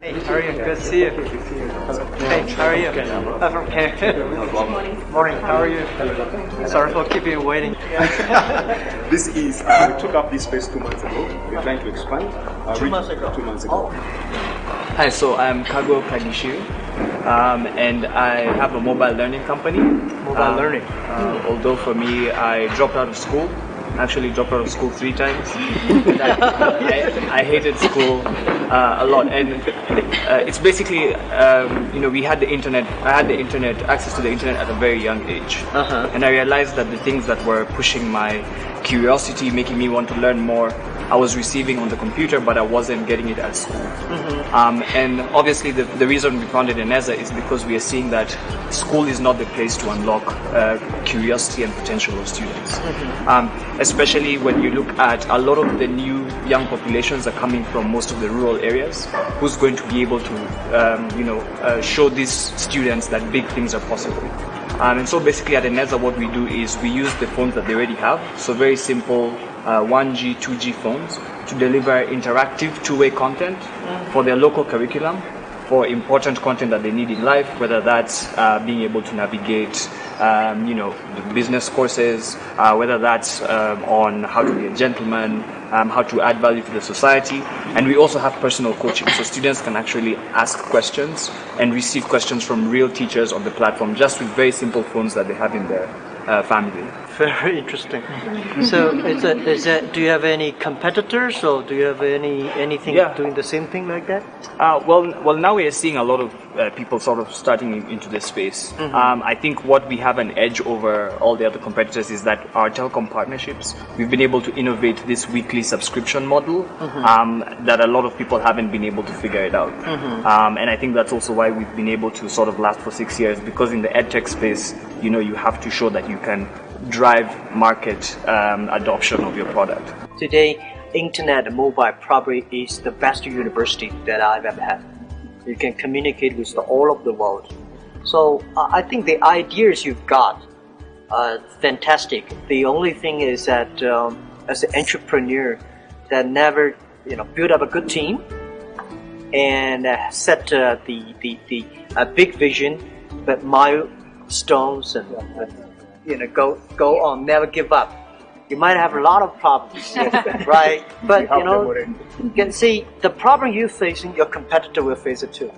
Hey, how are you? Good to see you. Hey, how are you? I'm from Canada. Morning, how are you? Sorry for keeping you waiting. This is, we took up this space 2 months ago. We're trying to expand. 2 months ago? 2 months ago. Hi, so I'm Kago Kagishiru, and I have a mobile learning company. Mobile learning. Although for me, I dropped out of school. Actually dropped out of school 3 times. I hated school a lot, and it's basically we had the internet. I had the internet, access to the internet at a very young age, and I realized that the things that were pushing my curiosity, making me want to learn more, I was receiving on the computer, but I wasn't getting it at school. And obviously the reason we founded Eneza is because we are seeing that school is not the place to unlock curiosity and potential of students. Especially when you look at a lot of the new young populations are coming from most of the rural areas. Who's going to be able to show these students that big things are possible? And so basically at Eneza what we do is we use the phones that they already have, so very simple 1G, 2G phones, to deliver interactive two-way content for their local curriculum, for important content that they need in life, whether that's being able to navigate the business courses, whether that's on how to be a gentleman, how to add value to the society. And we also have personal coaching, so students can actually ask questions and receive questions from real teachers on the platform, just with very simple phones that they have in their family. Very interesting. So, do you have any competitors, or do you have anything doing the same thing like that? Well, now we are seeing a lot of people sort of starting into this space. I think what we have an edge over all the other competitors is that our telecom partnerships, we've been able to innovate this weekly subscription model that a lot of people haven't been able to figure it out. And I think that's also why we've been able to sort of last for 6 years, because in the edtech space, you have to show that you can drive market adoption of your product. Today, internet and mobile probably is the best university that I've ever had. You can communicate with all of the world. So I think the ideas you've got are fantastic. The only thing is that as an entrepreneur, that never build up a good team and set the big vision, but milestones and go on, never give up. You might have a lot of problems, right? But you can see the problem you're facing, your competitor will face it too.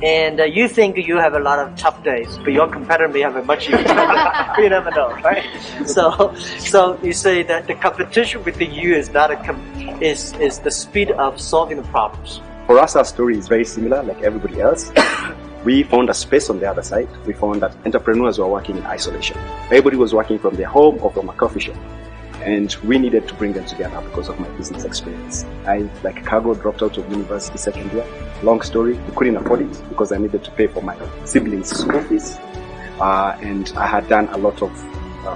And you think you have a lot of tough days, but your competitor may have a much easier time. You never know, right? So you say that the competition within you is not is the speed of solving the problems. For us, our story is very similar, like everybody else. We found a space on the other side. We found that entrepreneurs were working in isolation. Everybody was working from their home or from a coffee shop. And we needed to bring them together because of my business experience. I, like Cargo, dropped out of university second year. Long story, we couldn't afford it because I needed to pay for my siblings' school fees. And I had done a lot of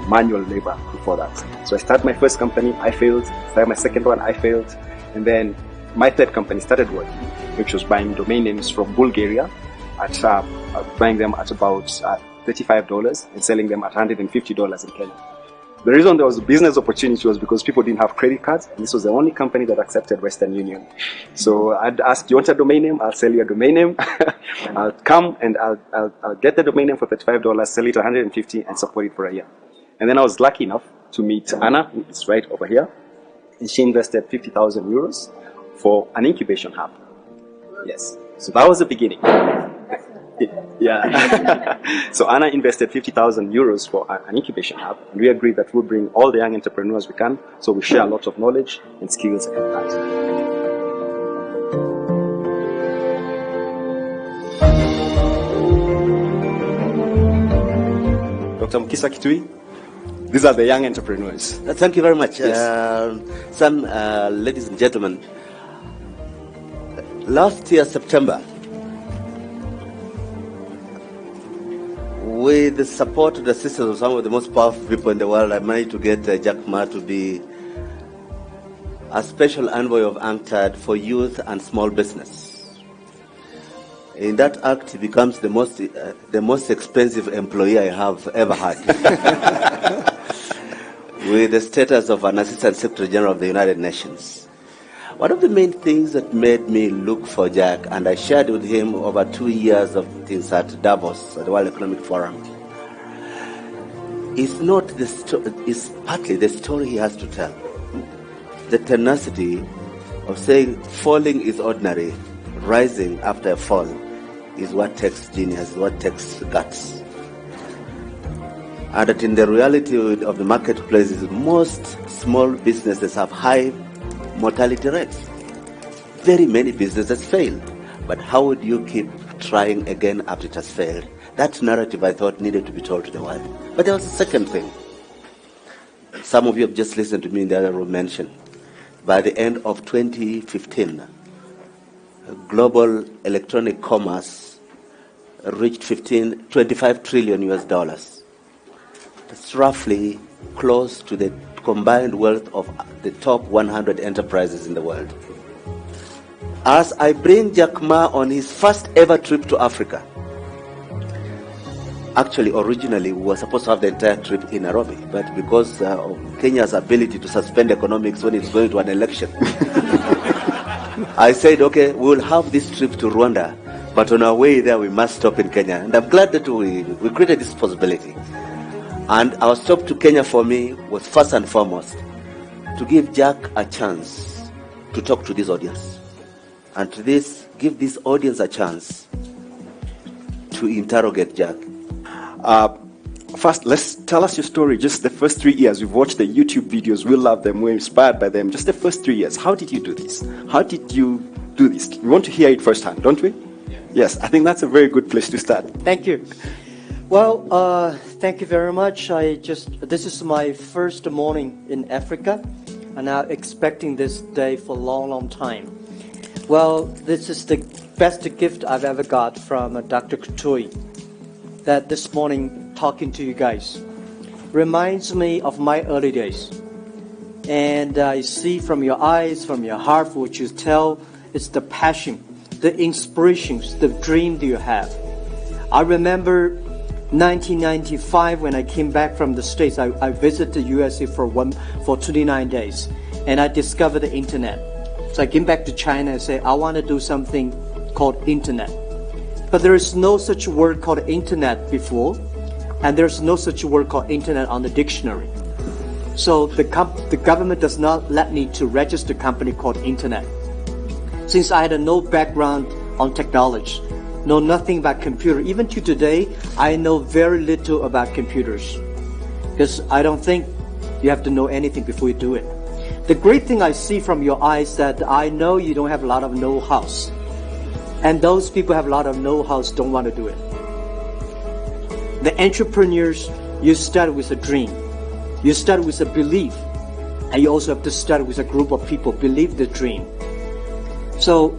manual labor before that. So I started my first company, I failed. Started my second one, I failed. And then my third company started working, which was buying domain names from Bulgaria, buying them at about $35 and selling them at $150 in Kenya. The reason there was a business opportunity was because people didn't have credit cards, and this was the only company that accepted Western Union. So I'd ask, do you want a domain name? I'll sell you a domain name. I'll come and I'll get the domain name for $35, sell it at $150 and support it for a year. And then I was lucky enough to meet Anna, who is right over here, and she invested 50,000 euros for an incubation hub. Yes. So that was the beginning. Yeah. So Anna invested 50,000 euros for an incubation hub, and we agreed that we'll bring all the young entrepreneurs we can, so we share a lot of knowledge and skills and talent. Dr. Mukisa Kitui, these are the young entrepreneurs. Thank you very much. Yes. Ladies and gentlemen, last year, September, with the support and assistance of some of the most powerful people in the world, I managed to get Jack Ma to be a special envoy of UNCTAD for youth and small business. In that act, he becomes the most expensive employee I have ever had, with the status of an Assistant Secretary General of the United Nations. One of the main things that made me look for Jack, and I shared with him over 2 years of things at Davos, at the World Economic Forum, is not is partly the story he has to tell. The tenacity of saying falling is ordinary, rising after a fall is what takes genius, what takes guts. And that in the reality of the marketplace is most small businesses have high mortality rates. Very many businesses fail. But how would you keep trying again after it has failed? That narrative I thought needed to be told to the world. But there was a second thing. Some of you have just listened to me in the other room mention. By the end of 2015, global electronic commerce reached 25 trillion US dollars. That's roughly close to the combined wealth of the top 100 enterprises in the world. As I bring Jack Ma on his first ever trip to Africa, actually originally we were supposed to have the entire trip in Nairobi, but because of Kenya's ability to suspend economics when it's going to an election, I said, okay, we'll have this trip to Rwanda, but on our way there we must stop in Kenya. And I'm glad that we created this possibility. And our stop to Kenya for me was first and foremost to give Jack a chance to talk to this audience. And to give this audience a chance to interrogate Jack. First, let's tell us your story. Just the first 3 years. We've watched the YouTube videos. We love them. We're inspired by them. Just the first 3 years. How did you do this? How did you do this? We want to hear it firsthand, don't we? Yeah. Yes, I think that's a very good place to start. Thank you. Well, thank you very much. This is my first morning in Africa, and I'm expecting this day for a long, long time. Well, this is the best gift I've ever got from Dr. Kutui. That this morning talking to you guys reminds me of my early days. And I see from your eyes, from your heart, what you tell, it's the passion, the inspirations, the dream that you have. I remember 1995 when I came back from the States. I visited the USA for 29 days, and I discovered the internet. So I came back to China and said, I want to do something called internet. But there is no such word called internet before, and there's no such word called internet on the dictionary. So the government does not let me to register a company called internet. Since I had no background on technology, know nothing about computer, even to today, I know very little about computers. Because I don't think you have to know anything before you do it. The great thing I see from your eyes that I know you don't have a lot of know-hows. And those people have a lot of know-hows don't want to do it. The entrepreneurs, you start with a dream. You start with a belief. And you also have to start with a group of people, believe the dream. So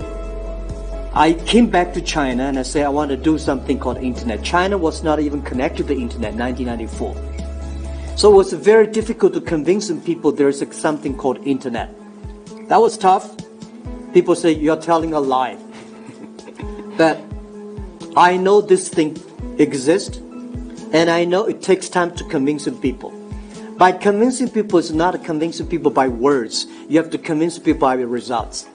I came back to China and I said I want to do something called internet. China was not even connected to the internet in 1994. So it was very difficult to convince people there's something called internet. That was tough. People say you're telling a lie. But I know this thing exists, and I know it takes time to convince people. By convincing people, it's not convincing people by words. You have to convince people by results.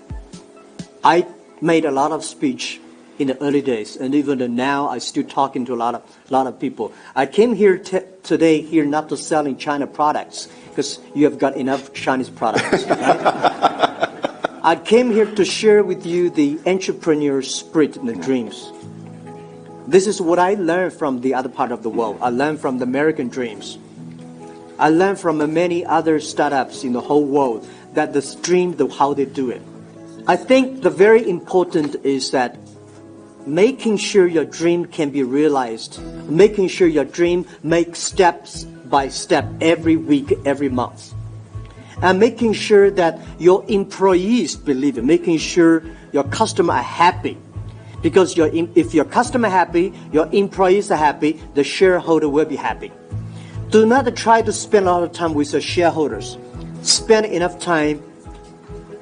I made a lot of speech in the early days, and even now I still talking to a lot of people. I came here today here not to selling China products, because you have got enough Chinese products. Right? I came here to share with you the entrepreneur spirit and the dreams. This is what I learned from the other part of the world. I learned from the American dreams. I learned from many other startups in the whole world that the dream, how they do it. I think the very important is that making sure your dream can be realized, making sure your dream makes steps by step every week, every month. And making sure that your employees believe it, making sure your customers are happy. Because if your customer happy, your employees are happy, the shareholder will be happy. Do not try to spend a lot of time with your shareholders. Spend enough time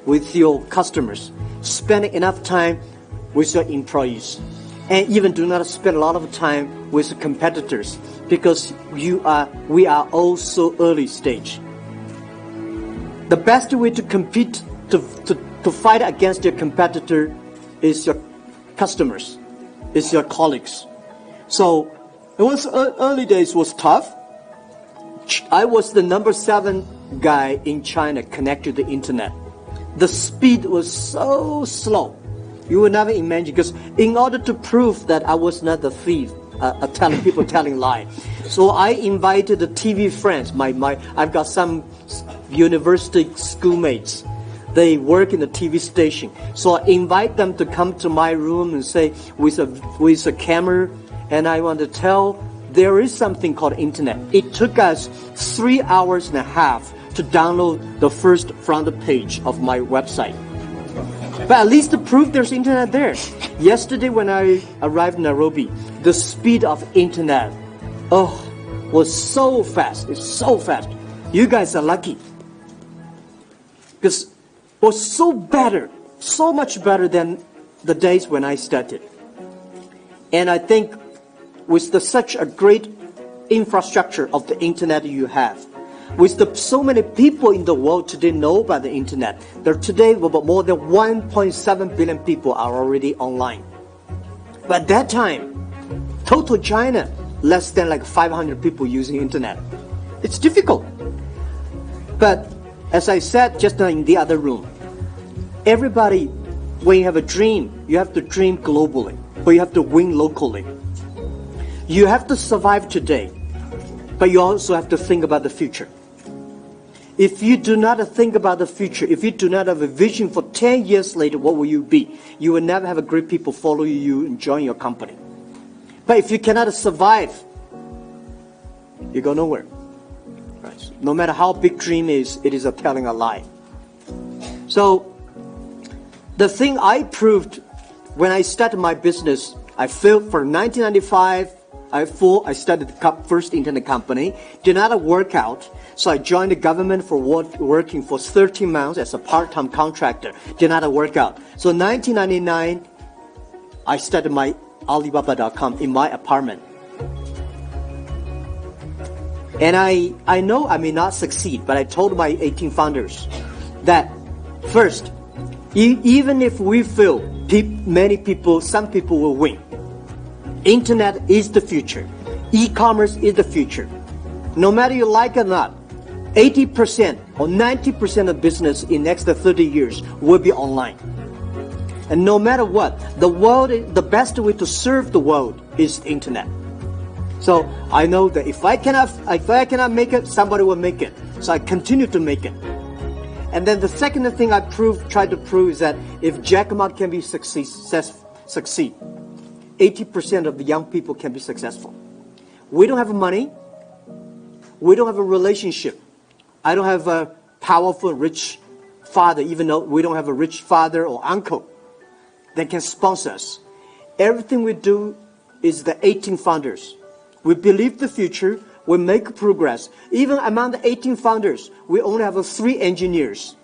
with your customers. Spend enough time with your employees. And even do not spend a lot of time with competitors, because we are all so early stage. The best way to compete, to to fight against your competitor is your customers, is your colleagues. So it was early days was tough. I was the number 7 guy in China connected to the internet. The speed was so slow. You would never imagine, because in order to prove that I was not the thief, telling people telling lie. So I invited the TV friends. I've got some university schoolmates. They work in the TV station. So I invite them to come to my room and say, with a camera, and I want to tell there is something called internet. It took us 3.5 hours to download the first front page of my website. But at least to prove there's internet there. Yesterday when I arrived in Nairobi, the speed of internet, was so fast. It's so fast. You guys are lucky. Because it was so much better than the days when I started. And I think with such a great infrastructure of the internet you have, with so many people in the world today know about the internet, there today about more than 1.7 billion people are already online. But at that time, total China, less than like 500 people using internet. It's difficult. But as I said just now in the other room, everybody, when you have a dream, you have to dream globally, but you have to win locally. You have to survive today, but you also have to think about the future. If you do not think about the future, if you do not have a vision for 10 years later, what will you be? You will never have a great people follow you and join your company. But if you cannot survive, you go nowhere. Right? No matter how big dream is, it is a telling a lie. So the thing I proved when I started my business, I failed for 1995. I started the first internet company. Did not work out. So I joined the government for working for 13 months as a part-time contractor. Did not work out. So in 1999, I started my alibaba.com in my apartment. And I know I may not succeed, but I told my 18 founders that first, even if we fail, some people will win. Internet is the future. E-commerce is the future. No matter you like it or not, 80% or 90% of business in the next 30 years will be online. And no matter what, the best way to serve the world is internet. So I know that if I cannot make it, somebody will make it. So I continue to make it. And then the second thing I tried to prove is that if Jack Ma can succeed, 80% of the young people can be successful. We don't have money. We don't have a relationship. I don't have a powerful, rich father, even though we don't have a rich father or uncle that can sponsor us. Everything we do is the 18 founders. We believe the future. We make progress. Even among the 18 founders, we only have 3 engineers.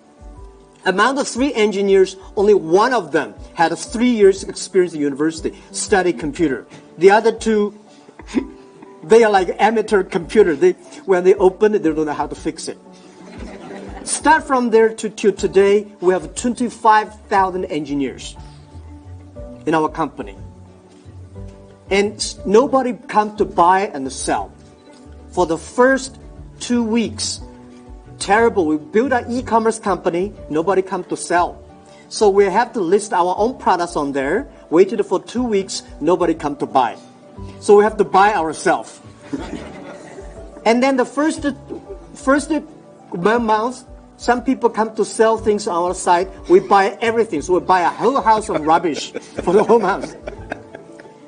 Among the 3 engineers, only one of them had 3 years experience in university, study computer. The other 2, they are like amateur computer. When they open it, they don't know how to fix it. Start from there to today, we have 25,000 engineers in our company. And nobody come to buy and sell. For the first 2 weeks, terrible. We built an e-commerce company. Nobody come to sell. So we have to list our own products on there. Waited for 2 weeks. Nobody come to buy. So we have to buy ourselves. And then the first month, some people come to sell things on our site. We buy everything. So we buy a whole house of rubbish for the whole month.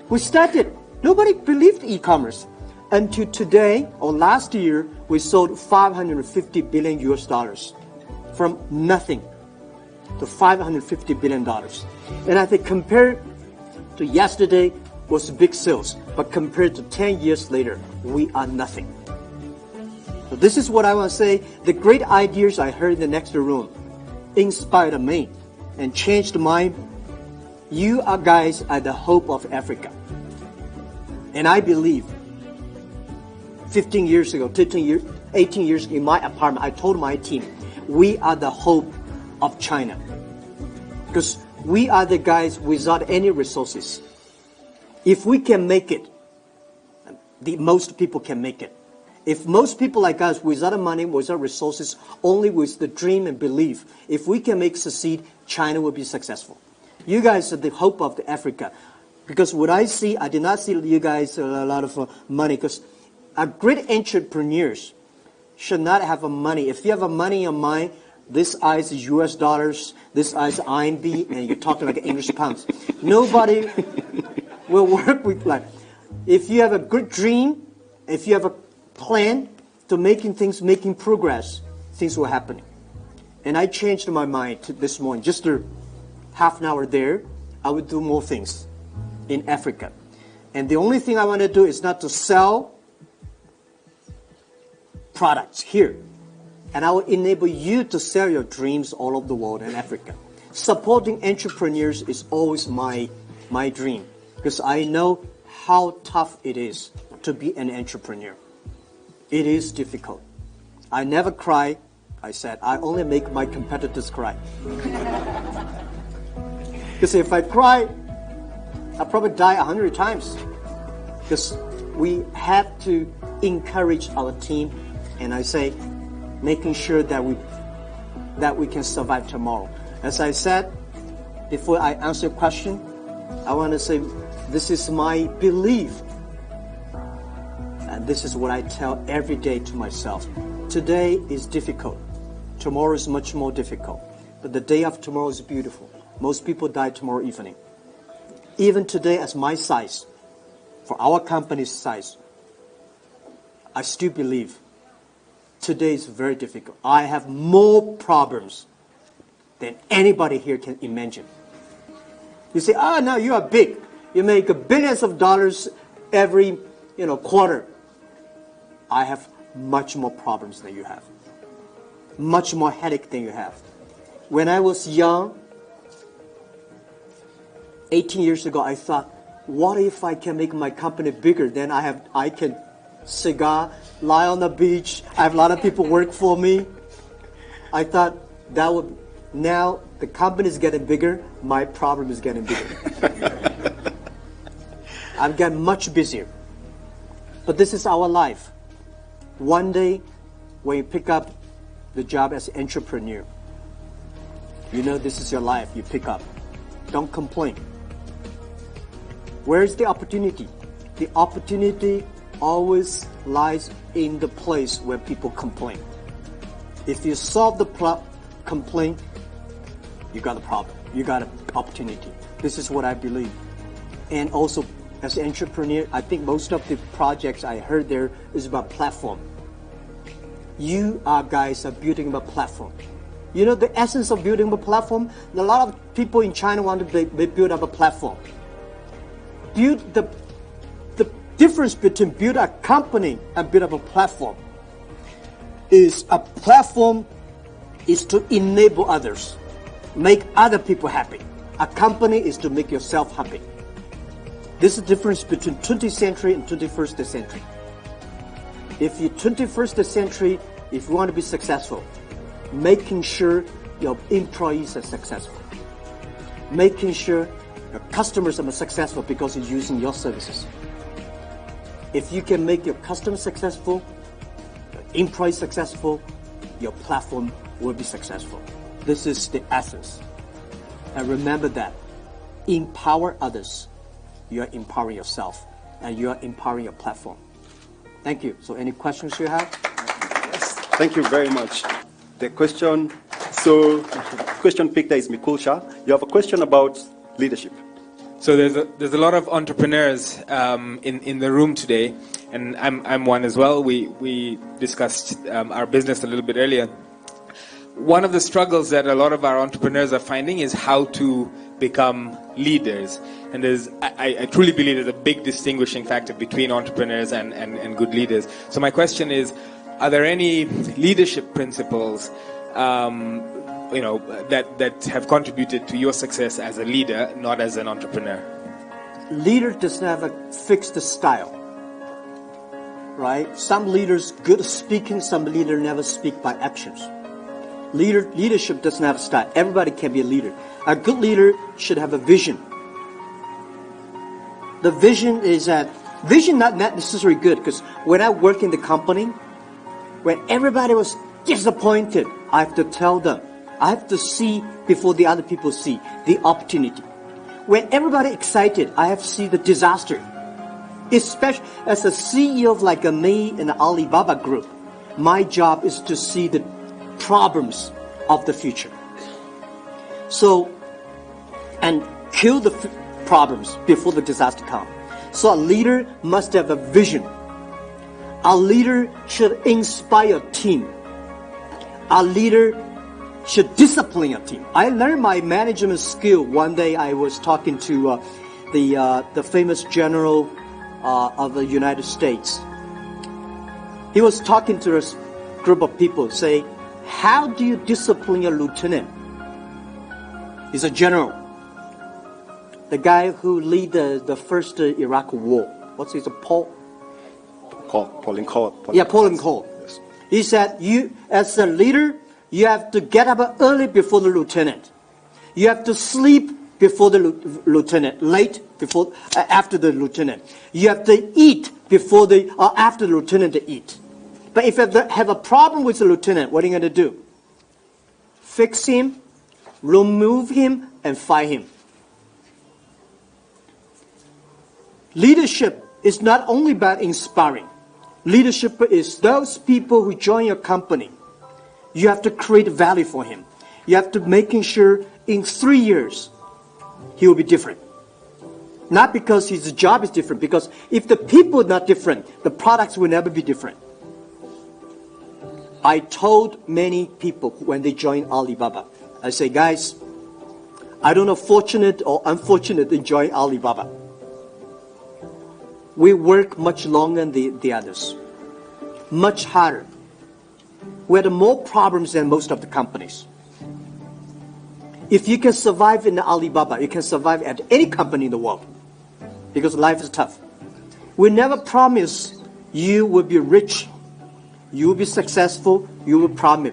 We started. Nobody believed e-commerce. Until today, or last year, we sold $550 billion from nothing to $550 billion. And I think compared to yesterday was big sales, but compared to 10 years later, we are nothing. So this is what I want to say. The great ideas I heard in the next room inspired me and changed my. You guys are the hope of Africa. And I believe 15 years ago, 18 years in my apartment, I told my team, we are the hope of China. Because we are the guys without any resources. If we can make it, most people can make it. If most people like us, without money, without resources, only with the dream and belief, if we can make succeed, China will be successful. You guys are the hope of the Africa. Because what I see, I did not see you guys a lot of money. Because great entrepreneurs should not have money. If you have money in your mind, this is US dollars, this is RMB, and you're talking like English pounds. Nobody will work with like. If you have a good dream, if you have a plan to making progress, things will happen. And I changed my mind this morning. Just a half an hour there, I would do more things in Africa. And the only thing I want to do is not to sell products here. And I will enable you to sell your dreams all over the world in Africa. Supporting entrepreneurs is always my dream, because I know how tough it is to be an entrepreneur. It is difficult. I never cry. I said, I only make my competitors cry. Because if I cry, I'll probably die 100 times. Because we have to encourage our team, and I say, making sure that we can survive tomorrow. As I said, before I answer your question, I want to say this is my belief. And this is what I tell every day to myself. Today is difficult. Tomorrow is much more difficult. But the day after tomorrow is beautiful. Most people die tomorrow evening. Even today, as my size, for our company's size, I still believe today is very difficult. I have more problems than anybody here can imagine. You say, no, you are big. You make billions of dollars every quarter. I have much more problems than you have. Much more headache than you have. When I was young, 18 years ago, I thought, what if I can make my company bigger? Then I can cigar, lie on the beach. I have a lot of people work for me. I thought that would. Now the company is getting bigger. My problem is getting bigger. I've gotten much busier. But this is our life. One day, when you pick up the job as an entrepreneur, this is your life. You pick up. Don't complain. Where is the opportunity? The opportunity always lies in the place where people complain. If you solve the complaint, you got a problem. You got an opportunity. This is what I believe. And also, as an entrepreneur, I think most of the projects I heard there is about platform. You guys are building a platform. The essence of building a platform? A lot of people in China want to build up a platform. Build the difference between build a company and build up a platform is a platform is to enable others, make other people happy. A company is to make yourself happy. This is the difference between 20th century and 21st century. If you're 21st century, if you want to be successful, making sure your employees are successful, making sure your customers are successful because you're using your services. If you can make your customers successful, your employees successful, your platform will be successful. This is the essence. And remember that. Empower others. You are empowering yourself, and you are empowering your platform. Thank you. So any questions you have? Yes. Thank you very much. The question picker is Mikulcha. You have a question about leadership. So there's a lot of entrepreneurs in the room today, and I'm one as well. We discussed our business a little bit earlier. One of the struggles that a lot of our entrepreneurs are finding is how to become leaders. And I truly believe there's a big distinguishing factor between entrepreneurs and good leaders. So my question is, are there any leadership principles that have contributed to your success as a leader, not as an entrepreneur? Leader doesn't have a fixed style, right? Some leaders good at speaking, some leaders never speak by actions. Leadership doesn't have a style. Everybody can be a leader. A good leader should have a vision. The vision is that, vision not necessarily good, because when I work in the company, when everybody was disappointed, I have to tell them. I have to see before the other people see the opportunity. When everybody excited, I have to see the disaster. Especially as a CEO of like me in the Alibaba group, my job is to see the problems of the future. So, and kill the problems before the disaster comes. So a leader must have a vision. A leader should inspire a team. A leader should discipline a team. I learned my management skill one day. I was talking to the famous general of the United States. He was talking to a group of people, say, how do you discipline your lieutenant? He's a general. The guy who lead the first Iraq war. What's his name? Pauline Cole. Yeah, Pauline Cole. Yes. He said, you, as a leader, you have to get up early before the lieutenant. You have to sleep before the lieutenant, late before, after the lieutenant. You have to eat before after the lieutenant to eat. But if you have a problem with the lieutenant, what are you going to do? Fix him, remove him, and fire him. Leadership is not only about inspiring. Leadership is those people who join your company. You have to create value for him. You have to making sure in 3 years he will be different. Not because his job is different, because if the people are not different, the products will never be different. I told many people when they joined Alibaba, I say, guys, I don't know fortunate or unfortunate in joining Alibaba. We work much longer than the others, much harder. We had more problems than most of the companies. If you can survive in Alibaba, you can survive at any company in the world, because life is tough. We never promise you will be rich, you will be successful, you will be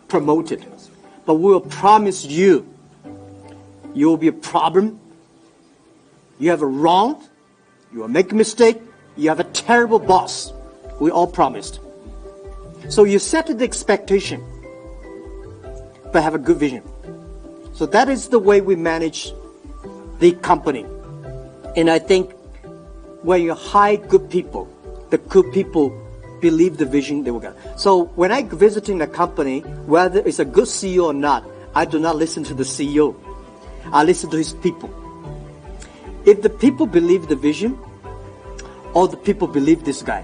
promoted. But we will promise you will be a problem, you have a wrong, you will make a mistake, you have a terrible boss. We all promised. So you set the expectation, but have a good vision. So that is the way we manage the company. And I think when you hire good people, the good people believe the vision they will get. So when I visiting a company, whether it's a good CEO or not, I do not listen to the CEO. I listen to his people. If the people believe the vision, or the people believe this guy.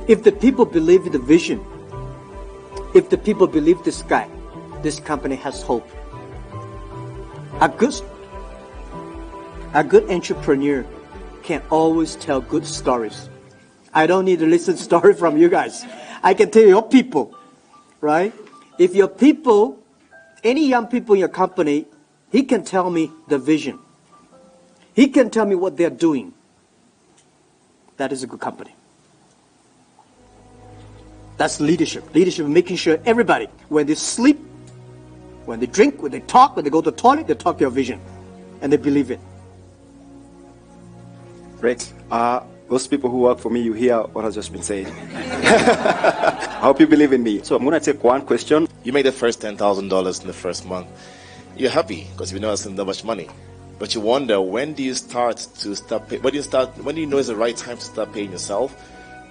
If the people believe the vision, if the people believe this guy, this company has hope. A good entrepreneur can always tell good stories. I don't need to listen to story from you guys. I can tell your people, right? If your people, any young people in your company, he can tell me the vision. He can tell me what they're doing. That is a good company. That's leadership. Leadership is making sure everybody, when they sleep, when they drink, when they talk, when they go to the toilet, they talk your vision. And they believe it. Great. Those people who work for me, you hear what has just been said. I hope you believe in me. So I'm going to take one question. You made the first $10,000 in the first month. You're happy because you know it's not that much money. But you wonder, when do you start to stop pay, when do you know it's the right time to start paying yourself?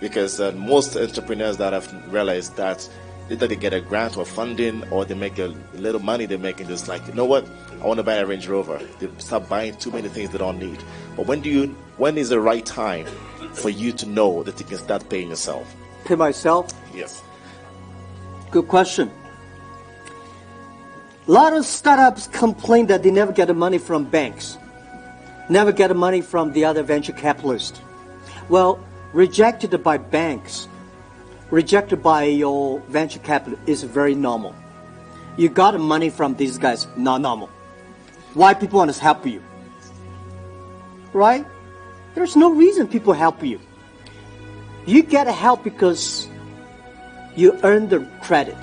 Because most entrepreneurs that have realized that either they get a grant or funding, or they make a little money they're making, just like, you know what, I want to buy a Range Rover. They start buying too many things they don't need. But when is the right time for you to know that you can start paying yourself? Pay myself? Yes. Good question. A lot of startups complain that they never get the money from banks, never get the money from the other venture capitalists. Well, rejected by banks, rejected by your venture capital is very normal. You got the money from these guys, not normal. Why people want to help you? Right? There's no reason people help you. You get help because you earn the credit.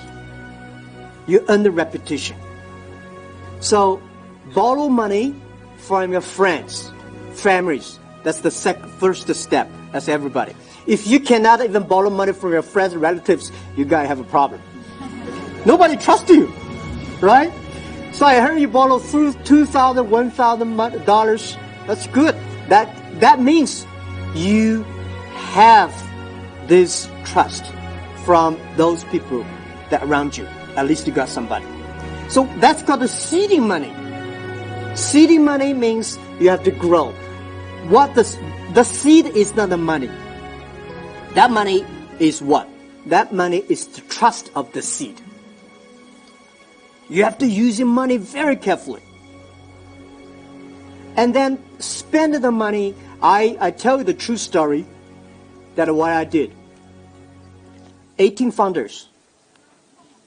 you earn the reputation. So borrow money from your friends, families. That's the first step. That's everybody. If you cannot even borrow money from your friends and relatives, you guys have a problem. Nobody trusts you, right? So I heard you borrow through $2,000, $1,000. That's good. That means you have this trust from those people that around you. At least you got somebody. So that's called the seeding money. Seeding money means you have to grow. The seed is not the money. That money is what? That money is the trust of the seed. You have to use your money very carefully. And then spend the money. I tell you the true story that what I did. 18 founders.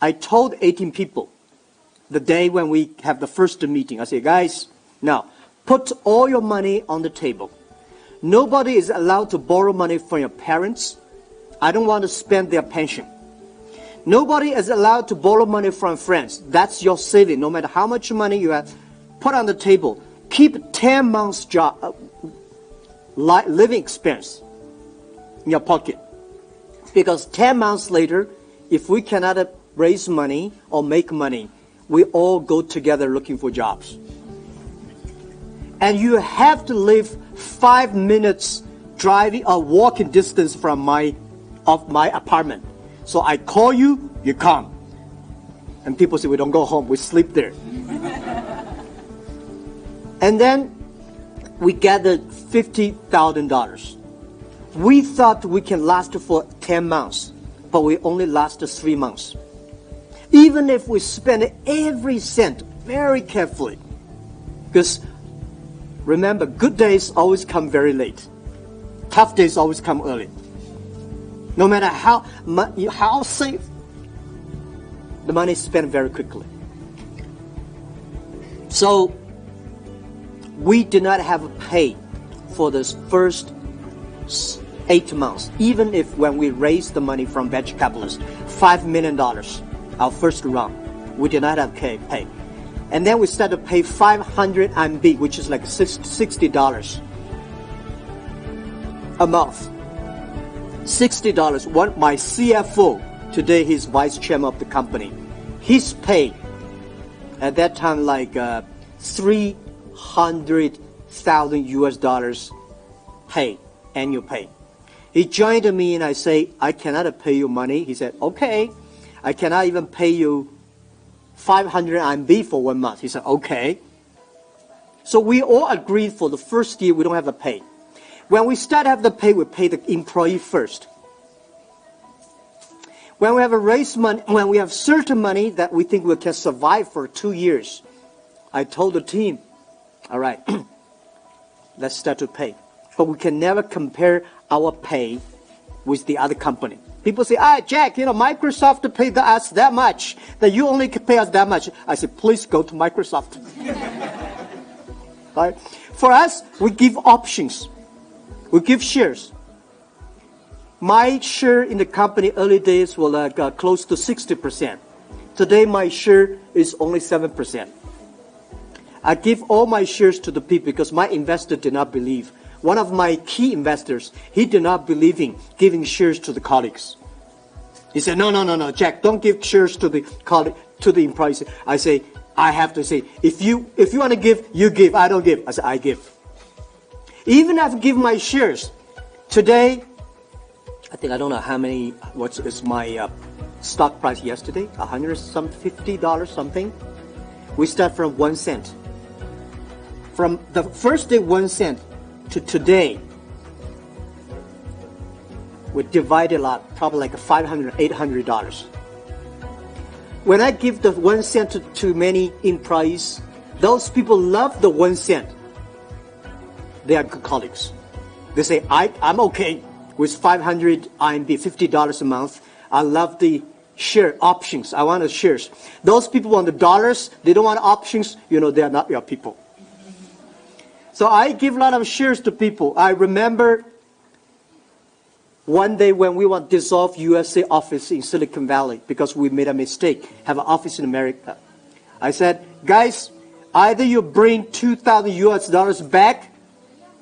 I told 18 people the day when we have the first meeting. I say, guys, now put all your money on the table. Nobody is allowed to borrow money from your parents. I don't want to spend their pension. Nobody is allowed to borrow money from friends. That's your saving. No matter how much money you have, put on the table. Keep 10 months job, living expense in your pocket. Because 10 months later, if we cannot raise money or make money, we all go together looking for jobs. And you have to live 5 minutes driving or walking distance from my apartment. So I call you, you come. And people say, we don't go home, we sleep there. And then we gathered $50,000. We thought we can last for 10 months, but we only lasted 3 months. Even if we spend every cent very carefully. Because remember, good days always come very late. Tough days always come early. No matter how safe, the money is spent very quickly. So we did not have a pay for this first 8 months. Even if when we raised the money from venture capitalists, $5 million, our first round, we did not have pay. And then we started to pay 500 RMB, which is like $60 a month. $60. My CFO, today he's vice chairman of the company, his pay at that time like $300,000 US pay, annual pay. He joined me and I say, I cannot pay you money. He said, okay, I cannot even pay you 500 RMB for 1 month. He said, okay. So we all agreed for the first year we don't have a pay. When we start to have the pay, we pay the employee first. When we have a raise money, when we have certain money that we think we can survive for 2 years, I told the team, all right, let's start to pay. But we can never compare our pay with the other company. People say, Jack, Microsoft paid us that much, that you only can pay us that much. I said, please go to Microsoft. Right? For us, we give options. We give shares. My share in the company early days was close to 60%. Today, my share is only 7%. I give all my shares to the people because my investor did not believe. One of my key investors, he did not believe in giving shares to the colleagues. He said, no, Jack, don't give shares to the employees. I say, I have to say, if you want to give, you give. I don't give. I say, I give. Even if I give my shares, today, I think I don't know how many, what is my stock price yesterday? $150 something. We start from 1 cent. From the first day 1 cent to today, we divided a lot, probably like $500, $800. When I give the 1 cent to many employees, those people love the 1 cent. They are good colleagues. They say, I'm okay with 500 RMB, $50 a month. I love the share options. I want the shares. Those people want the dollars. They don't want options. They are not your people. So I give a lot of shares to people. I remember One day when we want to dissolve USA office in Silicon Valley because we made a mistake, have an office in America, I said, guys, either you bring 2,000 US dollars back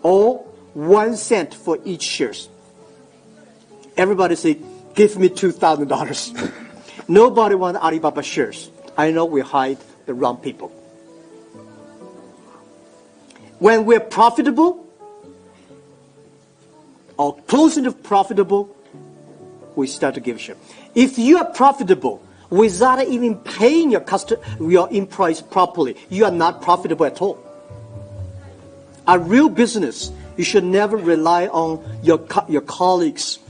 or 1 cent for each shares. Everybody said, give me $2,000. Nobody wants Alibaba shares. I know we hide the wrong people. When we're profitable, or close to profitable, we start to give share. If you are profitable without even paying your employees properly, you are not profitable at all. A real business, you should never rely on your colleagues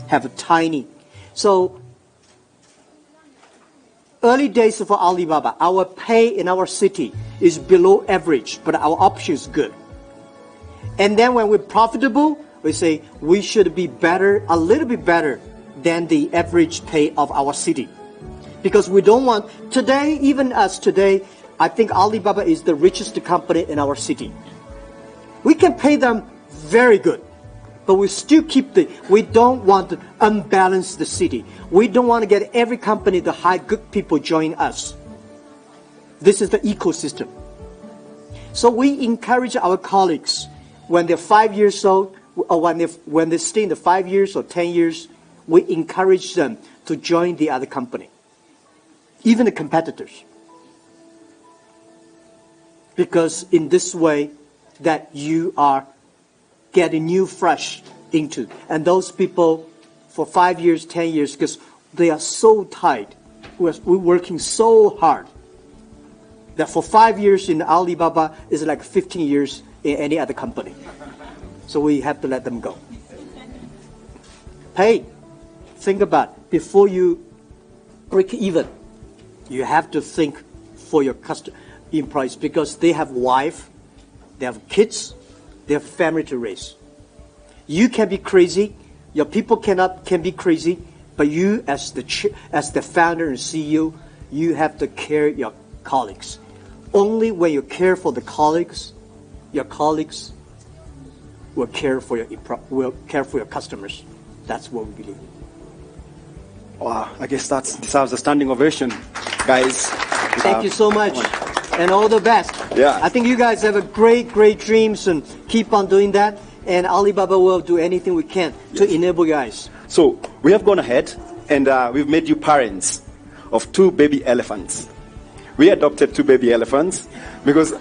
have a tiny. So early days for Alibaba, our pay in our city is below average, but our option is good. And then when we're profitable, we say we should be better, a little bit better than the average pay of our city. Because we don't want, today, even as today, I think Alibaba is the richest company in our city. We can pay them very good, but we still we don't want to unbalance the city. We don't want to get every company to hire good people join us. This is the ecosystem. So we encourage our colleagues, when they're 5 years old, or when they stay in the 5 years or 10 years, we encourage them to join the other company, even the competitors. Because in this way, that you are getting new fresh into. And those people for 5 years, 10 years, because they are so tight, we're working so hard, that for 5 years in Alibaba is like 15 years in any other company. So we have to let them go. Pay. Think about, before you break even, you have to think for your employees, because they have wife, they have kids, they have family to raise. You can be crazy, your people can be crazy, but you as the founder and CEO, you have to care your colleagues. Only when you care for the colleagues, your colleagues will care for your customers. That's what we believe. Wow, I guess that deserves a standing ovation, guys. Thank you so much, and all the best. Yeah. I think you guys have a great dreams, and keep on doing that. And Alibaba will do anything we can to enable you guys. So we have gone ahead and we've made you parents of 2 baby elephants. We adopted 2 baby elephants because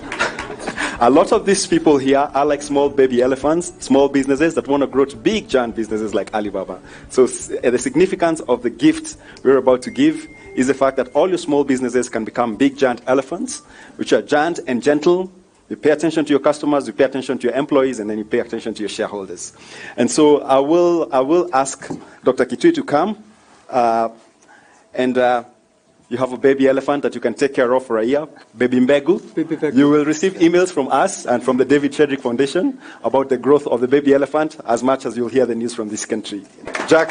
a lot of these people here are like small baby elephants, small businesses that want to grow to big giant businesses like Alibaba. So the significance of the gift we're about to give is the fact that all your small businesses can become big giant elephants, which are giant and gentle. You pay attention to your customers, you pay attention to your employees, and then you pay attention to your shareholders. And so I will ask Dr. Kitui to come, and you have a baby elephant that you can take care of for a year, Baby Mbegu. Baby Mbegu. You will receive emails from us and from the David Shedrick Foundation about the growth of the baby elephant, as much as you'll hear the news from this country. Jack,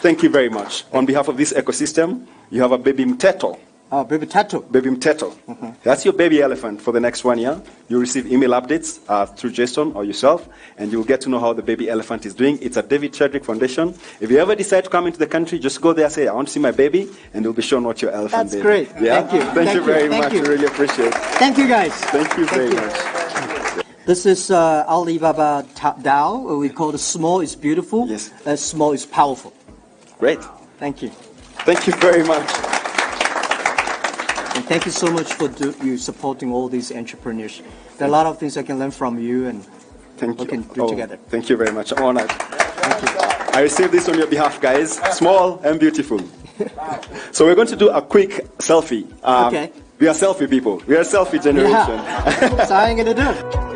thank you very much. On behalf of this ecosystem, you have a Baby Mteto. Oh, Baby Tattoo. Baby Mteto. That's your baby elephant for the next 1 year. You'll receive email updates through Jason or yourself, and you'll get to know how the baby elephant is doing. It's at David Shedrick Foundation. If you ever decide to come into the country, just go there, say, I want to see my baby, and you'll be shown what your elephant That's is. great. Yeah? Thank you. Thank you very much. You. We really appreciate it. Thank you, guys. Thank you very much. This is Alibaba DAO. We call it small is beautiful. Yes. Small is powerful. Great. Thank you. Thank you very much. And thank you so much for you supporting all these entrepreneurs. There are a lot of things I can learn from you, and we can do together. Thank you very much. I'm honored. Thank you. I received this on your behalf, guys. Small and beautiful. So we're going to do a quick selfie. Okay. We are selfie people. We are a selfie generation. Yeah. That's how I'm going to do it.